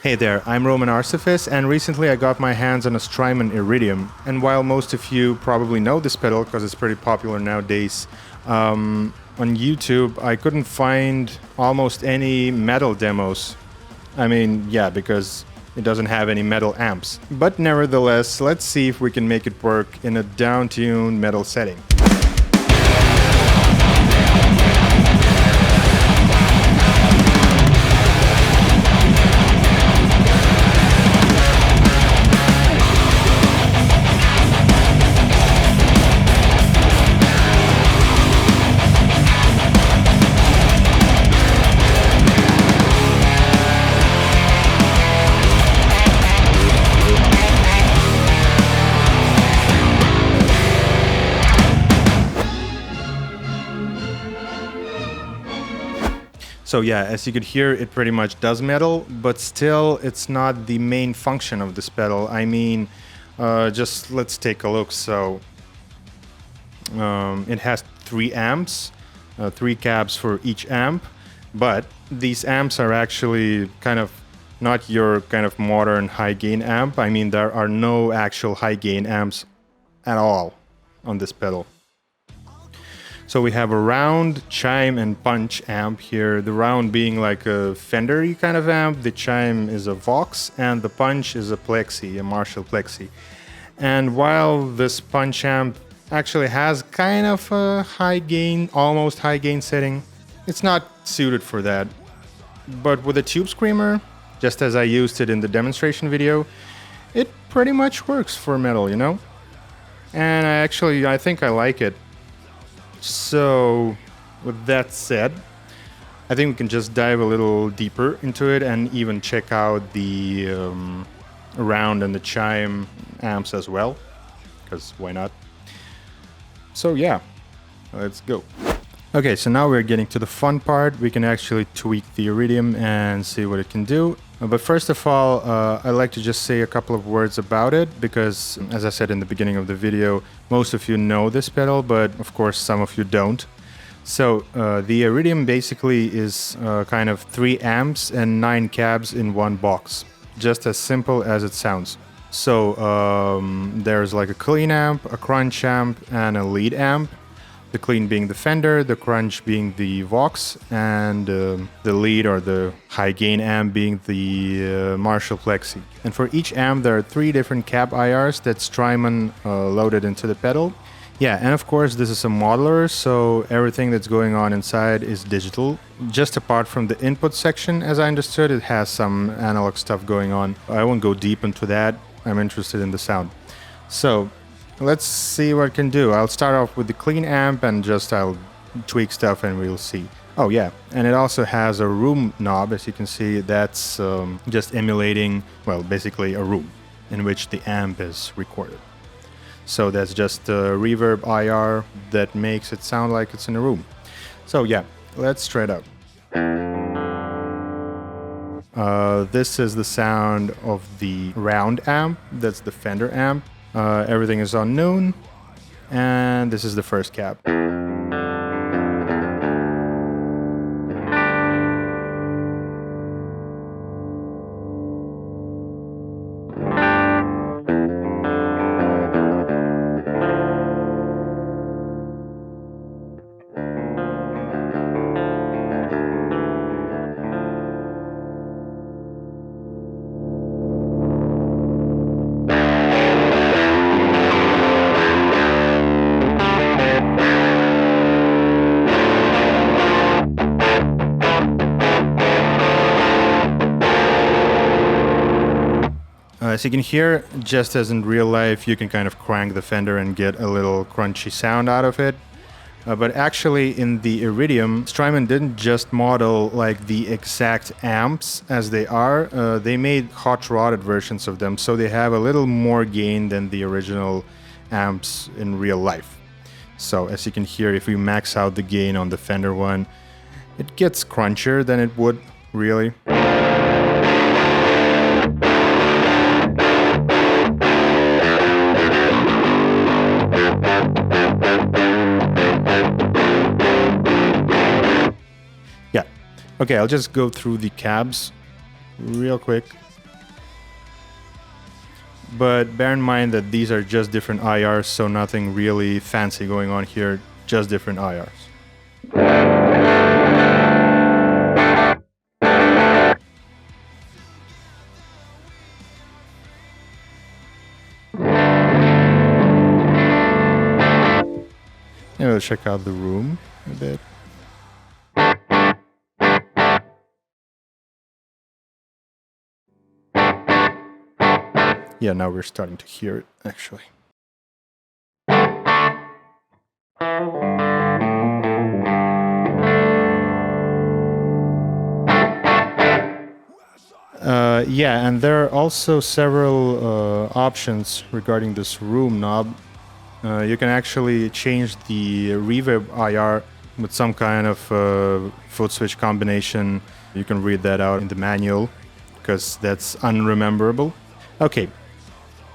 Hey there, I'm Roman Arsafes, and recently I got my hands on a STRYMON IRIDIUM. And while most of you probably know this pedal because it's pretty popular nowadays, on YouTube I couldn't find almost any metal demos. I mean, yeah, because it doesn't have any metal amps. But nevertheless, let's see if we can make it work in a down-tuned metal setting. So yeah, as you could hear, it pretty much does metal, but still it's not the main function of this pedal. I mean, just let's take a look. So it has 3 amps, 3 cabs for each amp, but these amps are actually kind of not your kind of modern high gain amp. I mean, there are no actual high gain amps at all on this pedal. So we have a round, chime, and punch amp here. The round being like a Fender-y kind of amp, the chime is a Vox, and the punch is a Plexi, a Marshall Plexi. And while this punch amp actually has kind of a high gain, almost high gain setting, it's not suited for that. But with a tube screamer, just as I used it in the demonstration video, it pretty much works for metal, you know? And I think I like it. So, with that said, I think we can just dive a little deeper into it and even check out the round and the chime amps as well, because why not? So yeah, let's go. Okay, so now we're getting to the fun part. We can actually tweak the Iridium and see what it can do. But first of all, I'd like to just say a couple of words about it because, as I said in the beginning of the video, most of you know this pedal, but of course some of you don't. So the Iridium basically is kind of 3 amps and 9 cabs in one box, just as simple as it sounds. So there's like a clean amp, a crunch amp, and a lead amp. The clean being the Fender, the crunch being the Vox, and the lead or the high gain amp being the Marshall Plexi. And for each amp there are 3 different cab IRs that STRYMON loaded into the pedal. Yeah, and of course this is a modeler, so everything that's going on inside is digital. Just apart from the input section, as I understood, it has some analog stuff going on. I won't go deep into that, I'm interested in the sound. So let's see what it can do. I'll start off with the clean amp and I'll tweak stuff and we'll see. Oh yeah, and it also has a room knob, as you can see. That's just emulating, well, basically a room in which the amp is recorded. So that's just a reverb IR that makes it sound like it's in a room. So yeah, let's try it out. This is the sound of the round amp. That's the Fender amp. Everything is on noon, and this is the first cab. As you can hear, just as in real life, you can kind of crank the Fender and get a little crunchy sound out of it. But actually in the Iridium, STRYMON didn't just model like the exact amps as they are. They made hot-rodded versions of them, so they have a little more gain than the original amps in real life. So as you can hear, if we max out the gain on the Fender one, it gets crunchier than it would really. Okay, I'll just go through the cabs real quick. but bear in mind that these are just different IRs, so nothing really fancy going on here, just different IRs. Yeah, let's check out the room a bit. Yeah, now we're starting to hear it, actually. Yeah, and there are also several options regarding this room knob. You can actually change the reverb IR with some kind of foot switch combination. You can read that out in the manual, because that's unrememberable. Okay,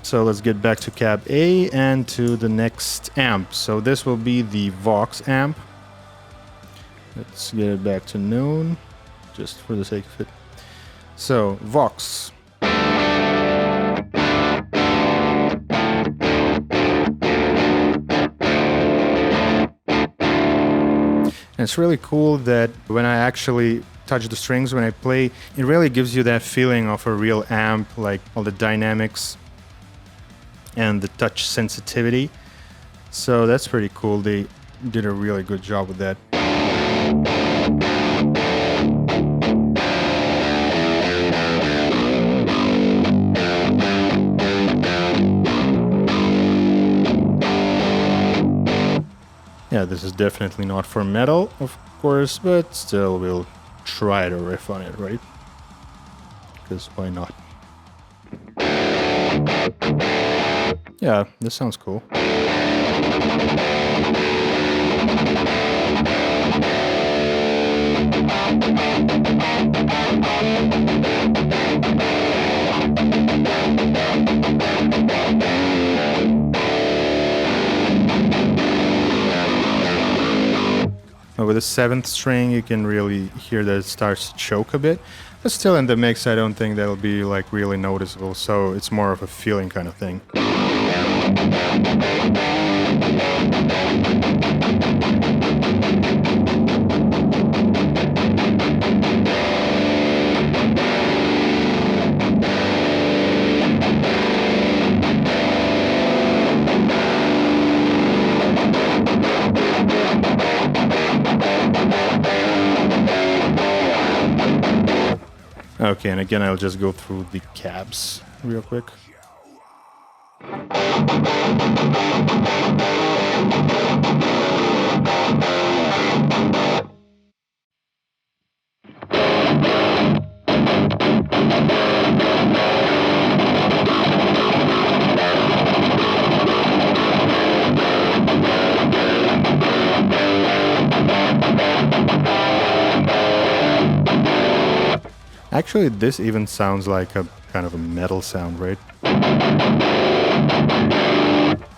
so let's get back to cab A and to the next amp. So this will be the Vox Amp. Let's get it back to known, just for the sake of it. So, Vox. And it's really cool that when I actually touch the strings when I play, it really gives you that feeling of a real amp, like all the dynamics and the touch sensitivity. So that's pretty cool. They did a really good job with that. Yeah, this is definitely not for metal, of course, but still we'll try to riff on it, right? Because why not? Yeah, this sounds cool. With the 7th string, you can really hear that it starts to choke a bit, but still in the mix, I don't think that'll be like really noticeable, so it's more of a feeling kind of thing. Okay, and again, I'll just go through the cabs real quick. Actually, this even sounds like a kind of a metal sound, right?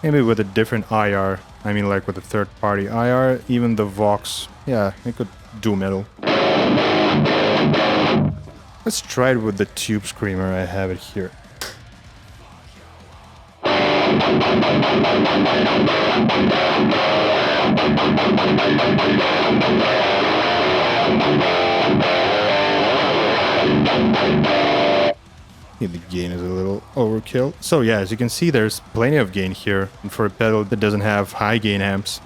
Maybe with a different IR. I mean, like with a third-party IR, even the Vox, yeah, it could do metal. Let's try it with the Tube Screamer. I have it here. Yeah, the gain is a little overkill. So yeah, as you can see, there's plenty of gain here for a pedal that doesn't have high gain amps.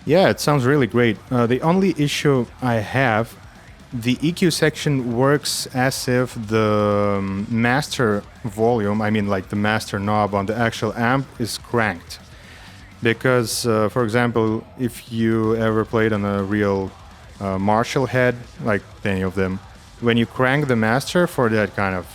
Yeah, it sounds really great. The only issue I have, the EQ section works as if the master volume, I mean like the master knob on the actual amp, is cranked. Because, for example, if you ever played on a real Marshall head, like any of them, when you crank the master for that kind of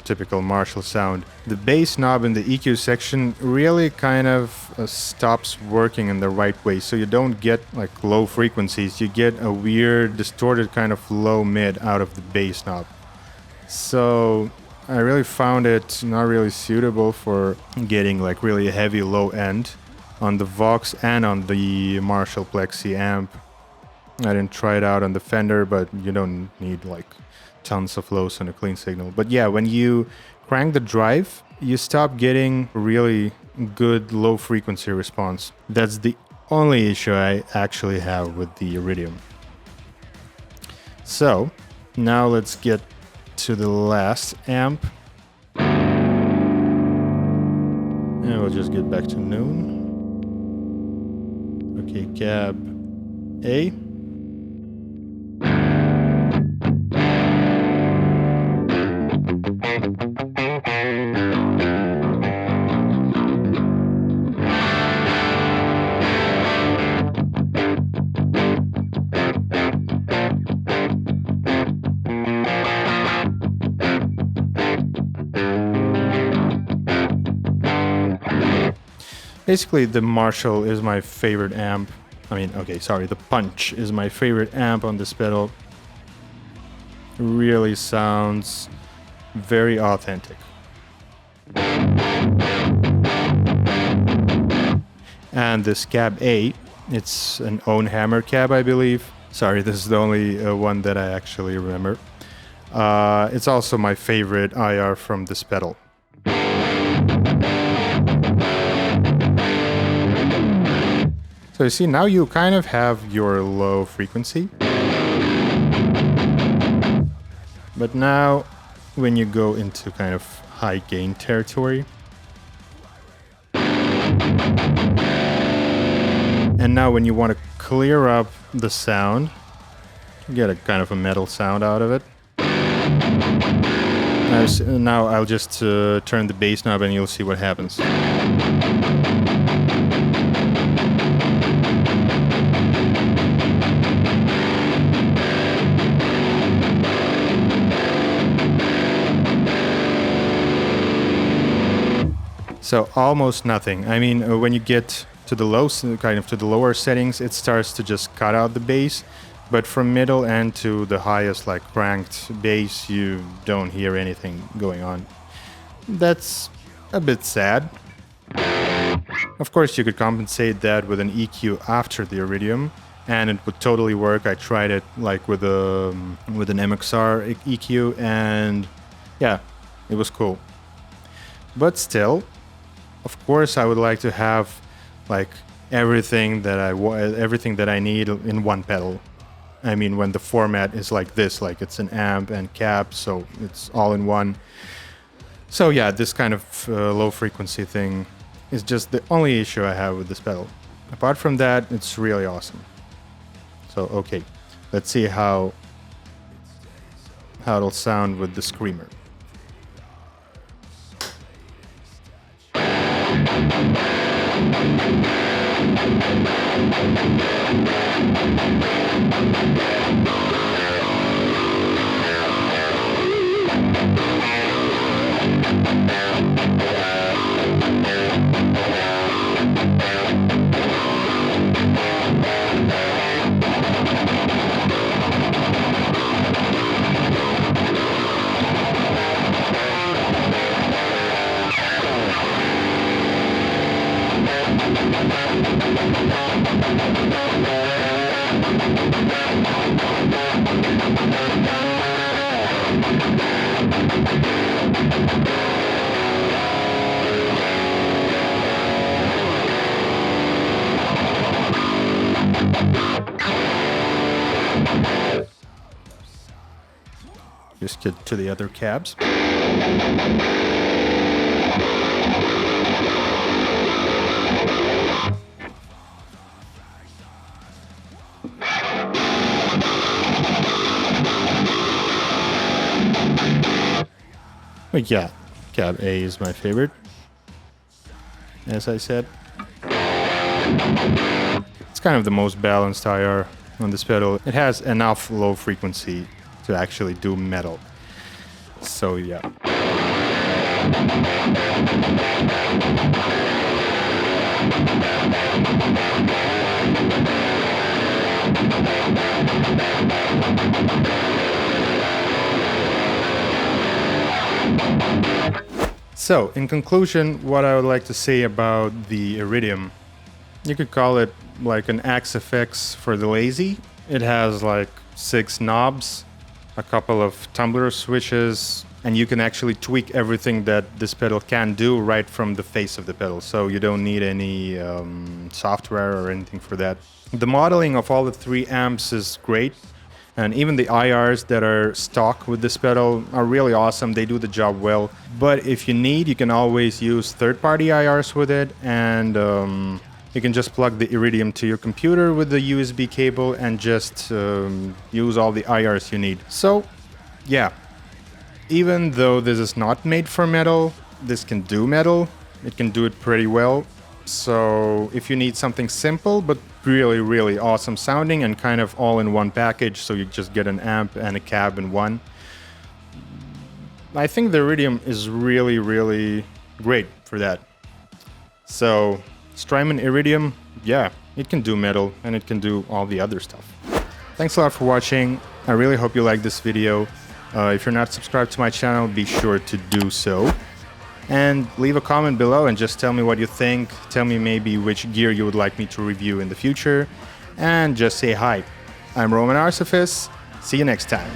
typical Marshall sound, the bass knob in the EQ section really kind of stops working in the right way. So you don't get like low frequencies. You get a weird, distorted kind of low mid out of the bass knob. So I really found it not really suitable for getting like really heavy low end on the Vox and on the Marshall Plexi amp. I didn't try it out on the Fender, but you don't need like tons of lows and a clean signal. But yeah, when you crank the drive, you stop getting really good low frequency response. That's the only issue I actually have with the Iridium. So now let's get to the last amp. And we'll just get back to noon. Okay, cab A. Basically, the Marshall is my favorite amp. The Punch is my favorite amp on this pedal. Really sounds very authentic. And this cab A, it's an own hammer cab, I believe. Sorry, this is the only one that I actually remember. It's also my favorite IR from this pedal. So you see, now you kind of have your low frequency. But now, when you go into kind of high gain territory, and now when you want to clear up the sound, you get a kind of a metal sound out of it. Now I'll just turn the bass knob and you'll see what happens. So almost nothing. I mean, when you get to the lower settings, it starts to just cut out the bass. But from middle and to the highest, like cranked bass, you don't hear anything going on. That's a bit sad. Of course, you could compensate that with an EQ after the Iridium, and it would totally work. I tried it like with an MXR EQ, and yeah, it was cool. But still, of course, I would like to have like everything that I need in one pedal. I mean, when the format is like this, like it's an amp and cab, so it's all in one. So yeah, this kind of low frequency thing is just the only issue I have with this pedal. Apart from that, it's really awesome. So okay, let's see how it'll sound with the Screamer. Just get to the other cabs. But yeah, cab A is my favorite, as I said. It's kind of the most balanced IR on this pedal. It has enough low frequency to actually do metal. So yeah. So, in conclusion, what I would like to say about the Iridium, you could call it like an Arsafes for the lazy. It has like 6 knobs, a couple of tumbler switches, and you can actually tweak everything that this pedal can do right from the face of the pedal. So you don't need any software or anything for that. The modeling of all the 3 amps is great. And even the IRs that are stock with this pedal are really awesome. They do the job well. But if you need, you can always use third-party IRs with it. And you can just plug the Iridium to your computer with the USB cable and just use all the IRs you need. So, yeah. Even though this is not made for metal, this can do metal. It can do it pretty well. So if you need something simple but really, really awesome sounding and kind of all in one package, so you just get an amp and a cab in one, I think the Iridium is really, really great for that. So STRYMON Iridium, yeah, it can do metal and it can do all the other stuff. Thanks a lot for watching. I really hope you liked this video. If you're not subscribed to my channel, be sure to do so. And leave a comment below and just tell me what you think. Tell me maybe which gear you would like me to review in the future. And just say hi. I'm Roman Arsafes. See you next time.